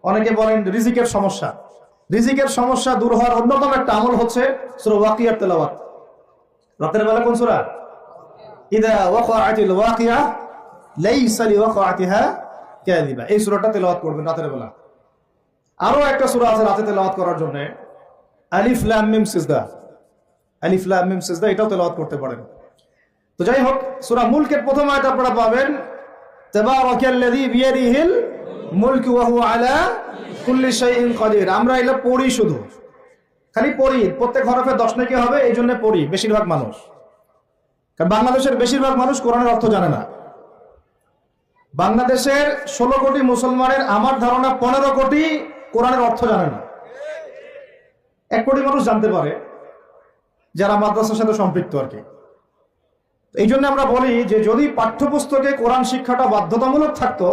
অনেকে বলেন রিজিকের সমস্যা। রিজিকের সমস্যা দূর হওয়ার অন্যতম একটা আমল হচ্ছে সূরা ওয়াকিয়ার তেলাওয়াত। রাতের বেলা কোন সূরা? ইযা ওয়াকাআতিল ওয়াকিয়া লাইসা লিওয়াকাআতিহা কাযিবা, এই সূরাটা তেলাওয়াত করবেন রাতের বেলা। আরো একটা সূরা আছে রাতে তেলাওয়াত করার জন্য, আলিফ লাম মিম সিজদা। আলিফ লাম মিম সিজদা, এটাও তেলাওয়াত করতে পারেন। তো যাই হোক, সূরা মুলকের প্রথম আয়াত আপনারা পাবেন তাবারাকাল্লাযী বিয়াদিহিল মুলকু ওয়া হুয়া আলা কুল্লি শাইইন কাদির। আমরা এটা পড়ি, শুধু খালি পড়ি, প্রত্যেক হরফে 10 নেকি হবে, এই জন্য পড়ি বেশিরভাগ মানুষ। কারণ বাংলাদেশের বেশিরভাগ মানুষ কোরআনের অর্থ জানে না। বাংলাদেশের 16 কোটি মুসলমানের আমার ধারণা 15 কোটি কোরআনের অর্থ জানে না। 1 কোটি মানুষ জানতে পারে যারা মাদ্রাসার সাথে সম্পৃক্ত আর কি। এই জন্য আমরা বলি যে যদি পাঠ্যপুস্তকে কোরআন শিক্ষাটা বাধ্যতামূলক থাকতো,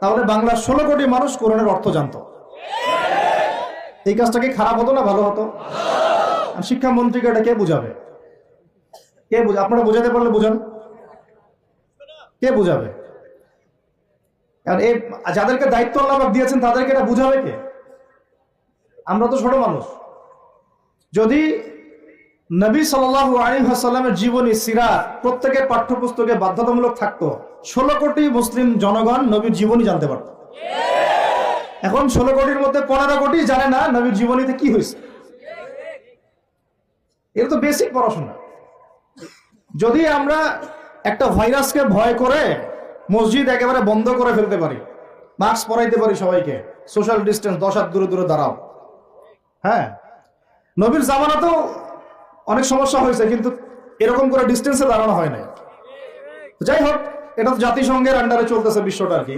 তাহলে বাংলার 16 কোটি মানুষ কোরআনের অর্থ জানতো। এই কাজটা কি খারাপ হতো না ভালো হতো? শিক্ষামন্ত্রীকে এটা কে বুঝাবে? আপনারা বোঝাতে পারলে বুঝান, কে বুঝাবে? কারণ এই যাদেরকে দায়িত্ব আল্লাহ পাক দিয়েছেন তাদেরকে এটা বুঝাবে কে? আমরা তো ছোট মানুষ। যদি নবী সাল্লাল্লাহু আলাইহি ওয়াসাল্লামের জীবনী সিরাত প্রত্যেকের পাঠ্যপুস্তকে বাধ্যতামূলক থাকতো, 16 কোটি মুসলিম জনগণ নবীর জীবনী জানতে পারত। এখন 16 কোটির মধ্যে 15 কোটি জানে না নবীর জীবনীতে কি হয়েছে। এটা তো বেসিক পড়াশোনা। যদি আমরা একটা ভাইরাসকে ভয় করে মসজিদ একেবারে বন্ধ করে ফেলতে পারি, মাস্ক পরাইতে পারি সবাইকে, সোশ্যাল ডিস্টেন্স 10 হাত দূরে দূরে দাঁড়াও, হ্যাঁ, নবীর জামানাতেও অনেক সমস্যা হয়েছে, কিন্তু এরকম করে ডিস্টেন্সে দাঁড়ানো হয় নাই। যাই হোক, এটা তো জাতিসংঘের আন্ডারে চলতেছে বিশ্বটা আর কি।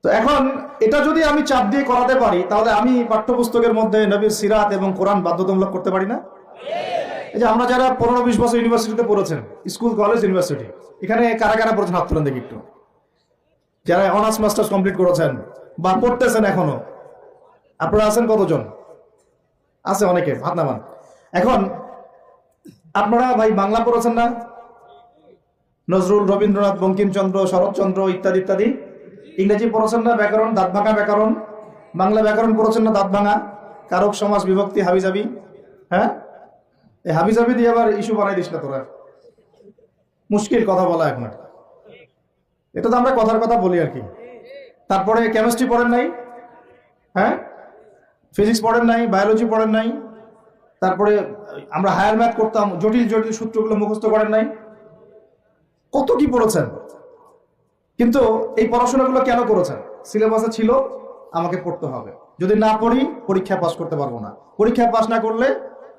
তো এখন এটা যদি আমি চাপ দিয়ে করাতে পারি, তাহলে আমি পাঠ্যপুস্তকের মধ্যে নবীর সিরাত এবং কোরআন বাধ্যতামূলক করতে পারি না? এই যে আমরা যারা 15-20 বছর ইউনিভার্সিটিতে পড়েছেন, স্কুল কলেজ ইউনিভার্সিটি, এখানে কারা কারা পড়েছেন হাত তুলেন দেখি একটু। যারা অনার্স মাস্টার্স কমপ্লিট করেছেন বা পড়তেছেন এখনো, আপনারা আছেন কতজন? আছে অনেকে, হাত নামান। এখন আপনারা ভাই বাংলা পড়েছেন না? নজরুল, রবীন্দ্রনাথ, বঙ্কিমচন্দ্র, শরৎচন্দ্র ইত্যাদি ইত্যাদি। ইংরেজি পড়েছেন না? ব্যাকরণ, দাঁত ভাঙা ব্যাকরণ। বাংলা ব্যাকরণ পড়েছেন না? দাঁত ভাঙা, কারক, সমাস, বিভক্তি, হাবিজাবি। হ্যাঁ, এই হাবিজাবি দিয়ে আবার ইস্যু বানাই দিস না তোরা, মুশকিল কথা বলা এখন। এটা তো আমরা কথার কথা বলি আর কি। তারপরে কেমিস্ট্রি পড়েন নাই? হ্যাঁ, ফিজিক্স পড়েন নাই? বায়োলজি পড়েন নাই? তারপরে আমরা হায়ার ম্যাথ করতাম, জটিল জটিল সূত্রগুলো মুখস্থ করেন নাই? কত কি পড়েছেন। কিন্তু এই পড়াশোনাগুলো কেন করেছেন? সিলেবাসে ছিল আমাকে পড়তে হবে, যদি না পড়ি পরীক্ষা পাস করতে পারবো না, পরীক্ষা পাস না করলে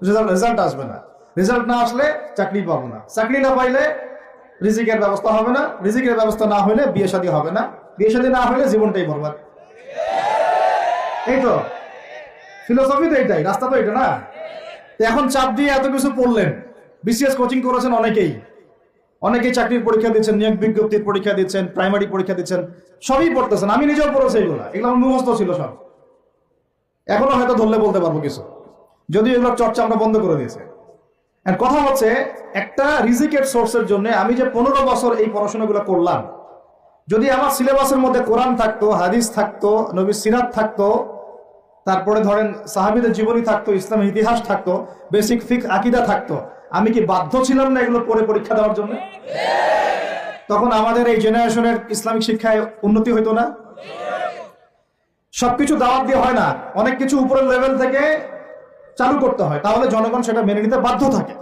রেজাল্ট আসবে না, রেজাল্ট না আসলে চাকরি পাবো না, চাকরি না পাইলে রিজিকের ব্যবস্থা হবে না, রিজিকের ব্যবস্থা না হলে বিয়ে শাদী হবে না, বিয়ে শাদী না হলে জীবনটাই বরবাদ। এই তো ফিলোসফি, তো এইটাই, রাস্তা তো এটা না। এখন চাপ দিয়ে এত কিছু পড়লেন, বিসিএস কোচিং করেছেন অনেকেই চাকরির পরীক্ষা দিচ্ছেন, নিয়োগ বিজ্ঞপ্তির পরীক্ষা দিচ্ছেন, প্রাইমারি পরীক্ষা দিচ্ছেন, সবই পড়তেছেন। আমি নিজেও পড়েছি, এগুলো মুখস্থ ছিল সব, এখনো হয়তো ধরলে বলতে পারবো কিছু, যদি এগুলোর চর্চা আমরা বন্ধ করে দিয়েছি। কথা হচ্ছে, একটা রিজিকের সোর্সের জন্য আমি যে 15 বছর এই পড়াশোনাগুলো করলাম, যদি আমার সিলেবাসের মধ্যে কোরআন থাকতো, হাদিস থাকতো, নবীর সিরাত থাকতো, তারপরে ধরেন সাহাবীদের জীবনী থাকতো, ইসলামের ইতিহাস থাকতো, বেসিক ফিকহ আকীদা থাকতো, আমি কি বাধ্য ছিলাম না এগুলো পড়ে পরীক্ষা দেওয়ার জন্য? তখন আমাদের এই জেনারেশনের ইসলামিক শিক্ষায় উন্নতি হইতো না? সবকিছু দাওয়াত দিয়ে হয় না, অনেক কিছু উপরের লেভেল থেকে চালু করতে হয়, তাহলে জনগণ সেটা মেনে নিতে বাধ্য থাকে।